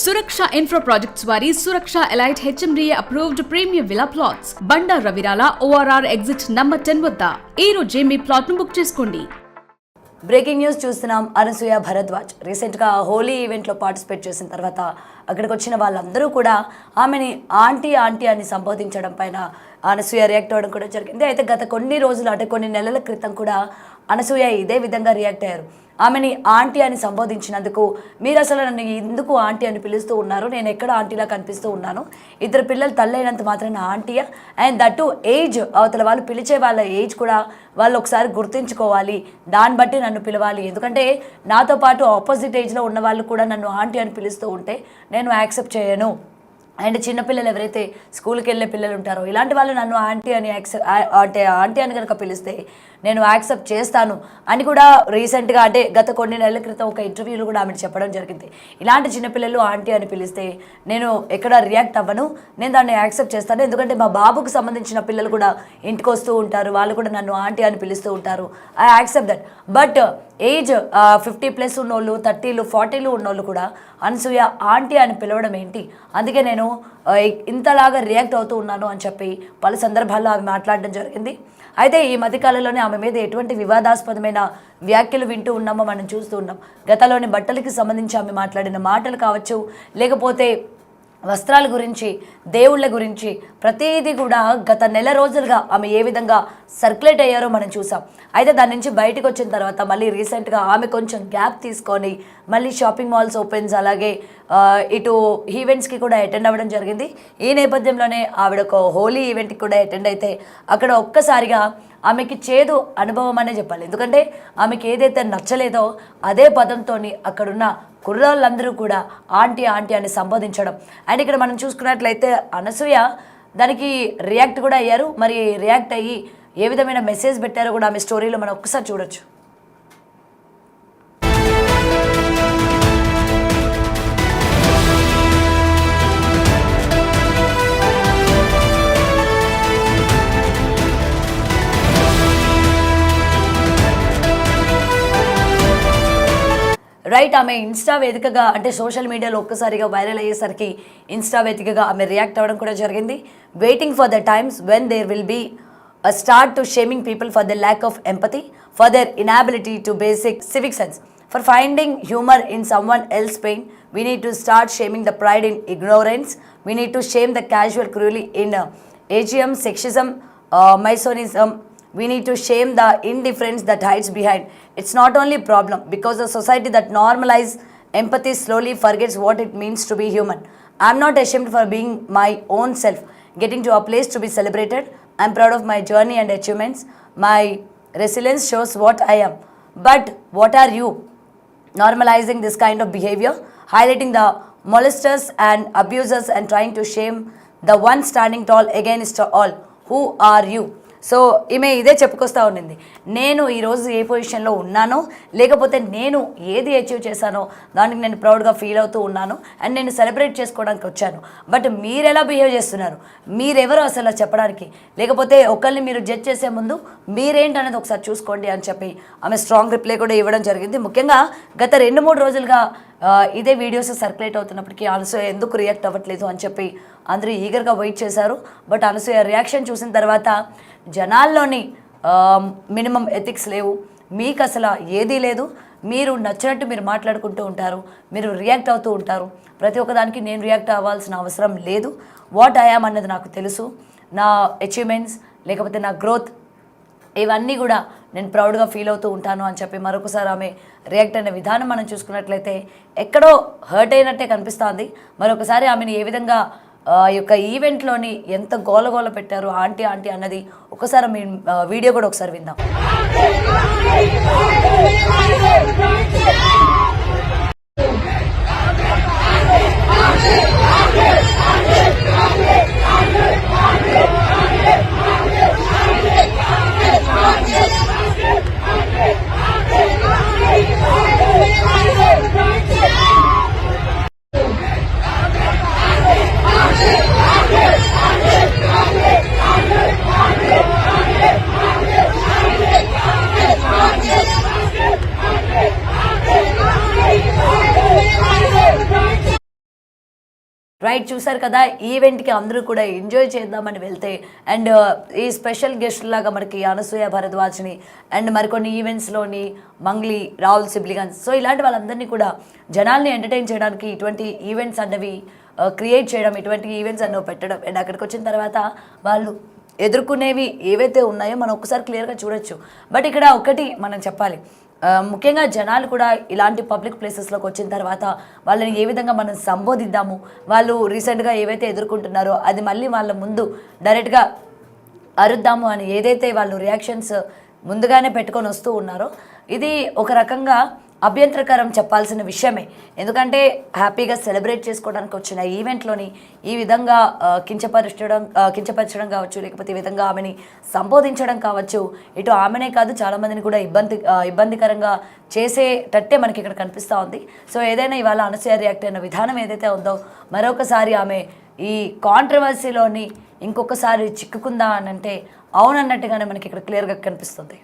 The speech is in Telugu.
సురక్ష ఇన్ఫ్రా ప్రాజెక్ట్స్ వారి Suraksha elite HMDA approved premium villa plots Banda Ravirala ORR exit number 10 వద్ద ఈ రోజే మీ ప్లాట్ ను బుక్ చేసుకోండి. బ్రేకింగ్ న్యూస్ చూస్తున్నాం. అనసూయ భరద్వాజ్ రీసెంట్గా హోలీ ఈవెంట్లో పార్టిసిపేట్ చేసిన తర్వాత అక్కడికి వచ్చిన వాళ్ళందరూ కూడా ఆమెని ఆంటీ అని సంబోధించడం పైన అనసూయ రియాక్ట్ అవ్వడం కూడా జరిగింది. అయితే గత కొన్ని రోజులు అంటే కొన్ని నెలల క్రితం కూడా అనసూయ ఇదే విధంగా రియాక్ట్ అయ్యారు. ఆమెని ఆంటీ అని సంబోధించినందుకు మీరు అసలు నన్ను ఎందుకు ఆంటీ అని పిలుస్తూ ఉన్నారు, నేను ఎక్కడ ఆంటీలా కనిపిస్తూ ఉన్నాను, ఇద్దరు పిల్లలు తల్లైనంత మాత్రాన ఆంటీయా, అండ్ దట్ టు ఏజ్ అవతల వాళ్ళు పిలిచే వాళ్ళ ఏజ్ కూడా వాళ్ళు ఒకసారి గుర్తుంచుకోవాలి, దాన్ని బట్టి నన్ను పిలవాలి, ఎందుకంటే నాతో పాటు ఆపోజిట్ ఏజ్లో ఉన్న వాళ్ళు కూడా నన్ను ఆంటీ అని పిలుస్తూ ఉంటే నేను యాక్సెప్ట్ చేయను. అండ్ చిన్నపిల్లలు ఎవరైతే స్కూల్కి వెళ్ళే పిల్లలు ఉంటారో ఇలాంటి వాళ్ళు నన్ను ఆంటీ అని కనుక పిలిస్తే నేను యాక్సెప్ట్ చేస్తాను అని కూడా రీసెంట్గా అంటే గత కొన్ని నెలల క్రితం ఒక ఇంటర్వ్యూలో కూడా ఆమె చెప్పడం జరిగింది. ఇలాంటి చిన్నపిల్లలు ఆంటీ అని పిలిస్తే నేను ఎక్కడ రియాక్ట్ అవ్వను, నేను దాన్ని యాక్సెప్ట్ చేస్తాను, ఎందుకంటే మా బాబుకు సంబంధించిన పిల్లలు కూడా ఇంటికి వస్తూ ఉంటారు, వాళ్ళు కూడా నన్ను ఆంటీ అని పిలుస్తూ ఉంటారు, I accept that. But age 50+ ఉన్నోళ్ళు 30లు 40లు ఉన్నోళ్ళు కూడా అనసూయ ఆంటీ అని పిలవడం ఏంటి, అందుకే నేను ఇంతలాగా రియాక్ట్ అవుతూ ఉన్నాను అని చెప్పి పలు సందర్భాల్లో ఆమె మాట్లాడడం జరిగింది. అయితే ఈ మధ్యకాలంలోనే ఆమె మీద ఎటువంటి వివాదాస్పదమైన వ్యాఖ్యలు వింటూ ఉన్నామో మనం చూస్తూ ఉన్నాం. గతంలోని బట్టలకి సంబంధించి ఆమె మాట్లాడిన మాటలు కావచ్చు, లేకపోతే వస్త్రాల గురించి, దేవుళ్ళ గురించి ప్రతిదీ కూడా గత నెల రోజులుగా ఆమె ఏ విధంగా సర్క్యులేట్ అయ్యారో మనం చూసాం. అయితే దాని నుంచి బయటకు వచ్చిన తర్వాత మళ్ళీ రీసెంట్గా ఆమె కొంచెం గ్యాప్ తీసుకొని మళ్ళీ షాపింగ్ మాల్స్ ఓపెన్స్, అలాగే ఇటు ఈవెంట్స్కి కూడా అటెండ్ అవ్వడం జరిగింది. ఈ నేపథ్యంలోనే ఆవిడ ఒక హోలీ ఈవెంట్కి కూడా అటెండ్ అయితే అక్కడ ఒక్కసారిగా ఆమెకి చేదు అనుభవం అనే చెప్పాలి, ఎందుకంటే ఆమెకి ఏదైతే నచ్చలేదో అదే పదంతో అక్కడున్న కుర్రాళ్ళందరూ కూడా ఆంటీ అని సంబోధించడం. అండ్ ఇక్కడ మనం చూసుకున్నట్లయితే అనసూయ దానికి రియాక్ట్ కూడా అయ్యారు. మరి రియాక్ట్ అయ్యి ఏ విధమైన మెసేజ్ పెట్టారో కూడా ఆమె స్టోరీలో మనం ఒక్కసారి చూడొచ్చు. రైట్, ఆమె ఇన్స్టా వేదికగా అంటే సోషల్ మీడియాలో ఒక్కసారిగా వైరల్ అయ్యేసరికి ఇన్స్టా వేదికగా ఆమె రియాక్ట్ అవ్వడం కూడా జరిగింది. Waiting for the times when there will be a start to shaming people for their lack of empathy, for their inability to basic civic sense, for finding humor in someone else's pain. We need to start shaming the pride in ignorance. We need to shame the casual cruelty in ageism, sexism, misogynism. We need to shame the indifference that hides behind. It's not only a problem because the society that normalizes empathy slowly forgets what it means to be human. I'm not ashamed for being my own self, getting to a place to be celebrated. I'm proud of my journey and achievements. My resilience shows what I am. But what are you? Normalizing this kind of behavior, highlighting the molesters and abusers and trying to shame the one standing tall against all. Who are you? So ఈమె ఇదే చెప్పుకొస్తూ ఉండింది, నేను ఈరోజు ఏ పొజిషన్లో ఉన్నానో లేకపోతే నేను ఏది అచీవ్ చేశానో దానికి నేను ప్రౌడ్గా ఫీల్ అవుతూ ఉన్నాను అండ్ నేను సెలబ్రేట్ చేసుకోవడానికి వచ్చాను. బట్ మీరు ఎలా బిహేవ్ చేస్తున్నారు, మీరెవరు అసలు చెప్పడానికి, లేకపోతే ఒకరిని మీరు జడ్జ్ చేసే ముందు మీరేంటి అనేది ఒకసారి చూసుకోండి అని చెప్పి ఆమె స్ట్రాంగ్ రిప్లై కూడా ఇవ్వడం జరిగింది. ముఖ్యంగా గత 2-3 రోజులుగా ఇదే వీడియోస్ సర్క్యులేట్ అవుతున్నప్పటికీ అనసూయ ఎందుకు రియాక్ట్ అవ్వట్లేదు అని చెప్పి అందరూ ఈగర్గా వెయిట్ చేశారు. బట్ అనసూయ రియాక్షన్ చూసిన తర్వాత జనాల్లోని మినిమం ఎథిక్స్ లేవు, మీకు అసలు ఏదీ లేదు, మీరు నచ్చినట్టు మీరు మాట్లాడుకుంటూ ఉంటారు, మీరు రియాక్ట్ అవుతూ ఉంటారు, ప్రతి ఒక్కదానికి నేను రియాక్ట్ అవ్వాల్సిన అవసరం లేదు, వాట్ ఐ యామ్ అన్నది నాకు తెలుసు, నా అచీవ్మెంట్స్ లేకపోతే నా గ్రోత్ ఇవన్నీ కూడా నేను ప్రౌడ్గా ఫీల్ అవుతూ ఉంటాను అని చెప్పి మరొకసారి ఆమె రియాక్ట్ అయిన విధానం మనం చూసుకున్నట్లయితే ఎక్కడో హర్ట్ అయినట్టే కనిపిస్తుంది. మరొకసారి ఆమెను ఏ విధంగా ఈ యొక్క ఈవెంట్లోని ఎంత గోలగోల పెట్టారు ఆంటీ అన్నది ఒకసారి మీ వీడియో కూడా ఒకసారి విందాం. రైట్, చూసారు కదా, ఈవెంట్కి అందరూ కూడా ఎంజాయ్ చేద్దామని వెళ్తే అండ్ ఈ స్పెషల్ గెస్ట్ లాగా మనకి అనసూయ భరద్వాజ్ని అండ్ మరికొన్ని ఈవెంట్స్లోని మంగ్లీ, రాహుల్ సిబ్లిగన్స్, సో ఇలాంటి వాళ్ళందరినీ కూడా జనాల్ని ఎంటర్టైన్ చేయడానికి ఇటువంటి ఈవెంట్స్ అన్నవి క్రియేట్ చేయడం, ఇటువంటి ఈవెంట్స్ అన్నవి పెట్టడం అండ్ అక్కడికి వచ్చిన తర్వాత వాళ్ళు ఎదుర్కొనేవి ఏవైతే ఉన్నాయో మనం ఒకసారి క్లియర్గా చూడొచ్చు. బట్ ఇక్కడ ఒకటి మనం చెప్పాలి, ముఖ్యంగా జనాలు కూడా ఇలాంటి పబ్లిక్ ప్లేసెస్లోకి వచ్చిన తర్వాత వాళ్ళని ఏ విధంగా మనం సంబోధిద్దాము, వాళ్ళు రీసెంట్గా ఏవైతే ఎదుర్కొంటున్నారో అది మళ్ళీ వాళ్ళ ముందు డైరెక్ట్గా అరుద్దాము అని ఏదైతే వాళ్ళు రియాక్షన్స్ ముందుగానే పెట్టుకొని వస్తూ ఉన్నారో ఇది ఒక రకంగా అభ్యంతరకరం చెప్పాల్సిన విషయమే. ఎందుకంటే హ్యాపీగా సెలబ్రేట్ చేసుకోవడానికి వచ్చిన ఈవెంట్లోని ఈ విధంగా కించపరచడం కావచ్చు, లేకపోతే ఈ విధంగా ఆమెని సంబోధించడం కావచ్చు, ఇటు ఆమెనే కాదు చాలామందిని కూడా ఇబ్బందికరంగా చేసేటట్టే మనకి ఇక్కడ కనిపిస్తూ ఉంది. సో ఏదైనా ఇవాళ అనసూయ రియాక్ట్ అయిన విధానం ఏదైతే ఉందో మరొకసారి ఆమె ఈ కాంట్రవర్సీలోని ఇంకొకసారి చిక్కుకుందా అని అంటే అవునన్నట్టుగానే మనకి ఇక్కడ క్లియర్గా కనిపిస్తుంది.